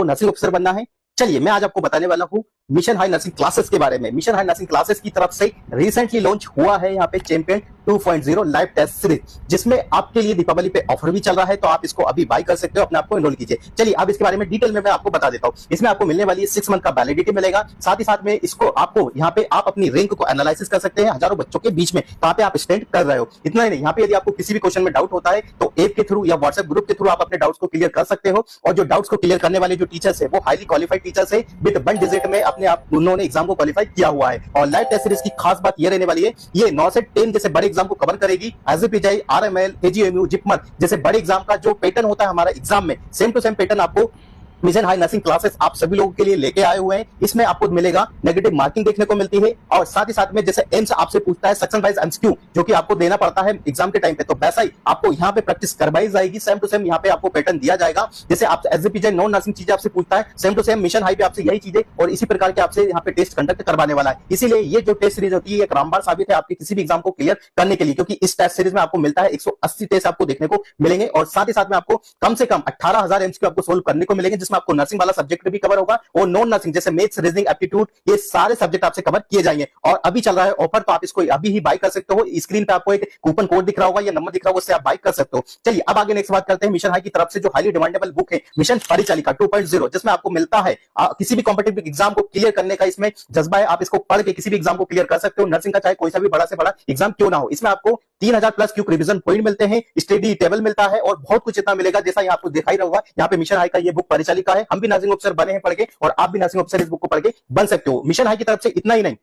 आपको nursing officer बनना है। चलिए मैं आज आपको बताने वाला हूँ मिशन हाई नर्सिंग क्लासेस के बारे में। मिशन हाई नर्सिंग क्लासेस की तरफ से रिसेंटली लॉन्च हुआ है यहाँ पे चैंपियन 2.0 लाइव टेस्ट सीरीज, जिसमें आपके लिए दीपावली पे ऑफर भी चल रहा है, तो आप इसको अभी बाय कर सकते हो, अपने आपको एनरोल कीजिए। चलिए अब इसके बारे में डिटेल में मैं आपको बता देता हूँ। इसमें आपको मिलने वाली 6 मंथ का वैलिडिटी मिलेगा, साथ ही साथ में इसको आपको यहाँ पे आप अपनी रैंक को एनालिसिस कर सकते हैं हजारों बच्चों के बीच में, कहाँ पे आप स्टैंड कर रहे हो। इतना ही नहीं, यहाँ पे यदि आपको किसी भी क्वेश्चन में डाउट होता है तो ऐप के थ्रू या व्हाट्सएप ग्रुप के थ्रू आप अपने डाउट्स को क्लियर कर सकते हो। और जो डाउट्स को क्लियर करने वाले जो टीचर्स है वो हाईली क्वालिफाइड टीचर्स है, विद 1 डिजिट में अपने आप उन्होंने एग्जाम को क्वालिफाई किया हुआ है। और लाइव टेस्ट सीरीज की खास बात ये रहने वाली है, ये 9 से 10 जैसे बड़े एग्जाम को कवर करेगी। एसजीपीजी, आरएमएल, केजीएमयू, जिपमर जैसे बड़े एग्जाम का जो पैटर्न होता है हमारा एग्जाम में, सेम टू सेम पैटर्न आपको मिशन हाई नर्सिंग क्लासेस आप सभी लोगों के लिए लेके आए हुए हैं। इसमें आपको मिलेगा नेगेटिव मार्किंग देखने को मिलती है, और साथ ही साथ में जैसे एम्स आपसे पूछता है सेक्शन वाइज एमसीक्यू जो कि आपको देना पड़ता है एग्जाम के टाइम पे, तो वैसा ही आपको यहाँ पे प्रैक्टिस करवाई जाएगी। सेम टू सेम यहाँ पे आपको पैटर्न दिया जाएगा। जैसे आप एसजीपीजी नॉन नर्सिंग चीजें आपसे पूछता है, same to same mission high पे आपसे यही चीजें और इसी प्रकार के आपसे यहाँ पे टेस्ट कंडक्ट करवाने वाला है। इसीलिए ये जो टेस्ट सीरीज होती है एक रामबाण साबित है आपके किसी भी एग्जाम को क्लियर करने के लिए, क्योंकि इस टेस्ट सीरीज में आपको मिलता है 180 टेस्ट आपको देखने को मिलेंगे, और साथ ही साथ में आपको कम से कम 18,000 एमसीक्यू आपको सोल्व करने को मिलेंगे, जिसमें आपको नर्सिंग वाला सब्जेक्ट भी कवर होगा और नॉन नर्सिंग जैसे मैथ्स, रीजनिंग, एप्टीट्यूड, ये सारे सब्जेक्ट आपसे कवर किए जाएंगे। और अभी चल रहा है ऑफर, तो आप इसको अभी ही बाय कर सकते हो। स्क्रीन पे आपको एक कूपन कोड दिख रहा होगा या नंबर दिख रहा होगा, उससे आप बाय कर सकते हो। चलिए अब आगे नेक्स्ट बात करते हैं मिशन हाई की तरफ से जो हाईली डिमांडेबल बुक है मिशन परिचालिका 2.0, जिसमें आपको मिलता है किसी भी कॉम्पिटिटिव एग्जाम को क्लियर करने का इसमें जज्बा है। आप इसको पढ़ के किसी भी एग्जाम को क्लियर कर सकते हो, नर्सिंग का चाहे कोई सा भी बड़ा से बड़ा एग्जाम क्यों ना हो। इसमें आपको 3000 प्लस क्यूक रिवीजन पॉइंट मिलते हैं, स्टडी टेबल मिलता है और बहुत कुछ इतना मिलेगा जैसा यहाँ आपको दिखाई रहा होगा। यहाँ पे मिशन हाई का ये बुक परिचालिका है, हम भी नर्सिंग ऑफिसर बने हैं पढ़ के, और आप भी नर्सिंग ऑफिसर इस बुक को पढ़ के बन सकते हो। मिशन हाई की तरफ से इतना ही नहीं,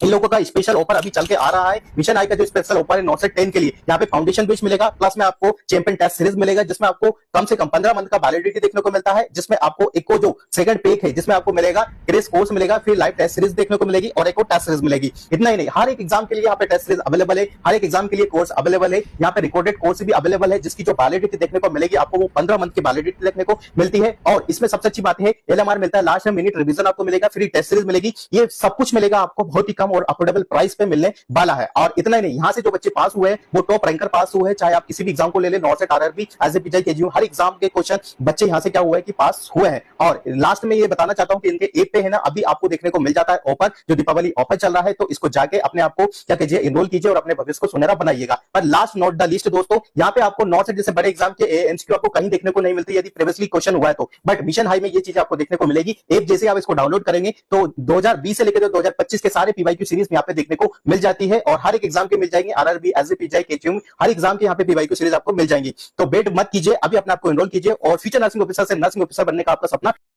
इन लोगों का स्पेशल ऑफर अभी चल के आ रहा है। मिशन हाई का जो स्पेशल ऑफर है 9 से 10 के लिए, यहाँ पे फाउंडेशन बेस मिलेगा, प्लस में आपको चैंपियन टेस्ट सीरीज मिलेगा, जिसमें आपको कम से कम 15 मंथ का वैलिडिटी देखने को मिलता है, जिसमें आपको एक को जो सेकंड पैक है जिसमें आपको मिलेगा क्रेश कोर्स मिलेगा, फिर लाइव टेस्ट सीरीज देखने को मिलेगी और एक और टेस्ट सीरीज मिलेगी। इतना ही नहीं, हर एक एग्जाम के लिए यहाँ पे टेस्ट सीरीज अवेलेबल है, हर एक एग्जाम के लिए कोर्स अवेलेबल है, यहाँ पे रिकॉर्डेड कोर्स भी अवेलेबल है, जिसकी जो वैलिडिटी देखने को मिलेगी आपको वो 15 मंथ की वैलिडिटी देखने को मिलती है। और इसमें सबसे अच्छी बात है एलएमआर मिलता है, लास्ट में मिनट रिवीजन आपको मिलेगा, फ्री टेस्ट सीरीज मिलेगी। ये सब कुछ मिलेगा आपको बहुत ही कम और अफोर्डेबल प्राइस पे मिलने वाला है। और इतना ही नहीं, यहां से जो बच्चे पास हुए हैं वो टॉप रैंकर पास हुए हैं, चाहे आप किसी भी एग्जाम को ले ले, नॉर्सेट, आरआरबी, एसजीपीजी, केजीयू, हर एग्जाम के क्वेश्चन बच्चे यहां से क्या हुए हैं कि पास हुए हैं। और लास्ट में ये बताना चाहता हूं कि इनके ऐप पे है ना अभी आपको देखने को मिल जाता है ऑफर, जो दीपावली ऑफर चल रहा है, तो इसको जाके अपने आप को क्या कीजिए, एनरोल कीजिए और अपने भविष्य को सुनहरा बनाइएगा। पर लास्ट नोट द लिस्ट दोस्तों, यहाँ पे आपको नॉर्सेट जैसे बड़े एग्जाम के एमसीक्यू आपको कहीं देखने को नहीं मिलती यदि प्रीवियसली क्वेश्चन हुआ है तो, बट मिशन हाई में ये चीज आपको देखने को मिलेगी। ऐप जैसे आप इसको डाउनलोड करेंगे तो 2020 से लेकर 2025 के सारे पीवाईक्यू सीरीज यहाँ पे देखने को मिल जाती है, और हर एक एग्जाम के मिल जाएंगे, आरआरबी, एसजीपीजी, केजीएम, हर एग्जाम के यहाँ पे पीवाईक्यू सीरीज आपको मिल जाएंगी। तो वेट मत कीजिए, अभी अपने आपको एनरोल कीजिए और फ्यूचर नर्सिंग ऑफिसर से नर्सिंग ऑफिसर बनने का आपका सपना